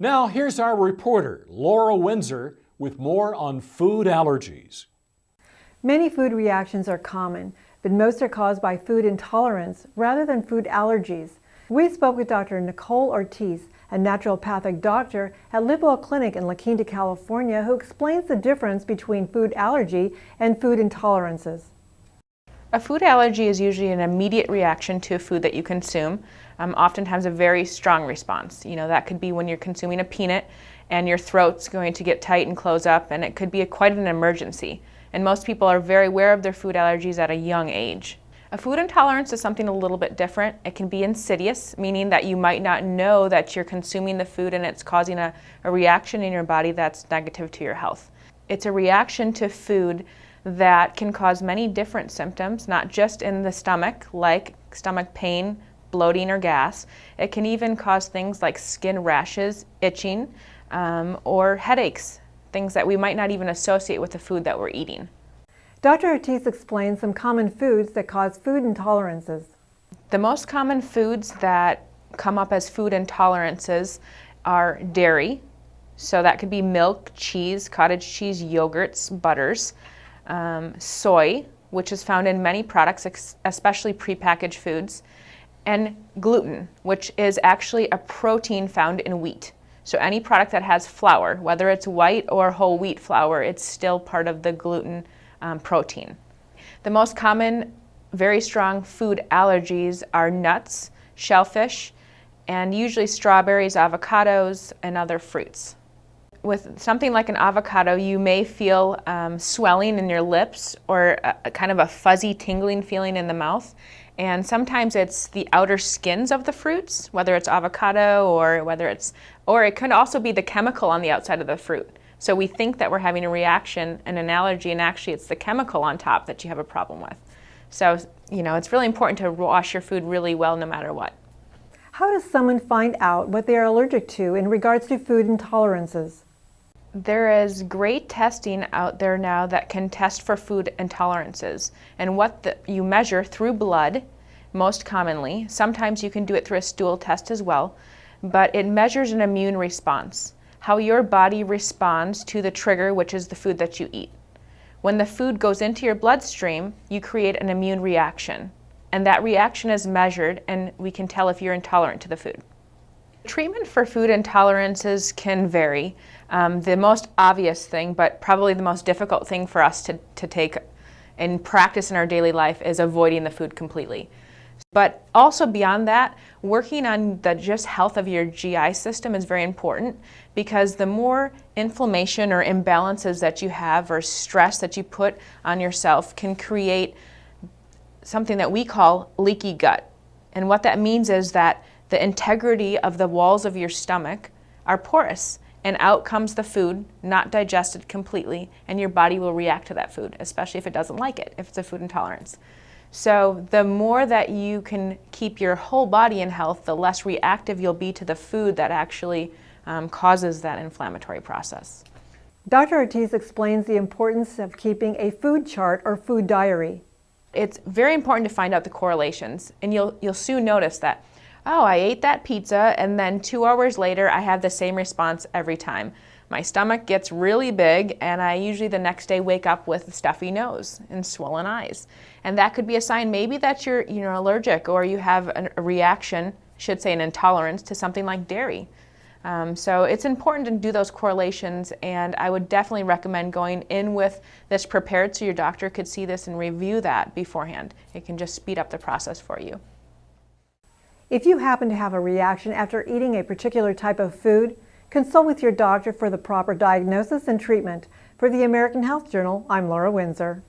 Now here's our reporter, Lora Windsor, with more on food allergies. Many food reactions are common, but most are caused by food intolerance rather than food allergies. We spoke with Dr. Nicole Ortiz, a naturopathic doctor at Liberal Clinic in La Quinta, California, who explains the difference between food allergy and food intolerances. A food allergy is usually an immediate reaction to a food that you consume, oftentimes a very strong response. That could be when you're consuming a peanut and your throat's going to get tight and close up, and it could be quite an emergency. And most people are very aware of their food allergies at a young age. A food intolerance is something a little bit different. It can be insidious, meaning that you might not know that you're consuming the food and it's causing a reaction in your body that's negative to your health. It's a reaction to food that can cause many different symptoms, not just in the stomach, like stomach pain, bloating, or gas. It can even cause things like skin rashes, itching, or headaches, things that we might not even associate with the food that we're eating. Dr. Ortiz explains some common foods that cause food intolerances. The most common foods that come up as food intolerances are dairy, so that could be milk, cheese, cottage cheese, yogurts, butters, soy, which is found in many products, especially prepackaged foods, and gluten, which is actually a protein found in wheat. So any product that has flour, whether it's white or whole wheat flour, it's still part of the gluten protein. The most common, very strong food allergies are nuts, shellfish, and usually strawberries, avocados, and other fruits. With something like an avocado, you may feel swelling in your lips or a kind of a fuzzy tingling feeling in the mouth. And sometimes it's the outer skins of the fruits, whether it's avocado or it could also be the chemical on the outside of the fruit. So we think that we're having a reaction and an allergy, and actually it's the chemical on top that you have a problem with. So, it's really important to wash your food really well no matter what. How does someone find out what they are allergic to in regards to food intolerances? There is great testing out there now that can test for food intolerances, and you measure through blood most commonly. Sometimes you can do it through a stool test as well, but it measures an immune response, how your body responds to the trigger, which is the food that you eat. When the food goes into your bloodstream, you create an immune reaction, and that reaction is measured, and we can tell if you're intolerant to the food. Treatment for food intolerances can vary. The most obvious thing, but probably the most difficult thing for us to take and practice in our daily life, is avoiding the food completely. But also beyond that, working on the just health of your GI system is very important, because the more inflammation or imbalances that you have or stress that you put on yourself can create something that we call leaky gut. And what that means is that the integrity of the walls of your stomach are porous, and out comes the food, not digested completely, and your body will react to that food, especially if it doesn't like it, if it's a food intolerance. So the more that you can keep your whole body in health, the less reactive you'll be to the food that actually causes that inflammatory process. Dr. Ortiz explains the importance of keeping a food chart or food diary. It's very important to find out the correlations, and you'll soon notice that, oh, I ate that pizza, and then 2 hours later I have the same response every time. My stomach gets really big, and I usually the next day wake up with a stuffy nose and swollen eyes. And that could be a sign maybe that you're allergic, or you have a reaction, should say an intolerance, to something like dairy. So it's important to do those correlations, and I would definitely recommend going in with this prepared so your doctor could see this and review that beforehand. It can just speed up the process for you. If you happen to have a reaction after eating a particular type of food, consult with your doctor for the proper diagnosis and treatment. For the American Health Journal, I'm Lora Windsor.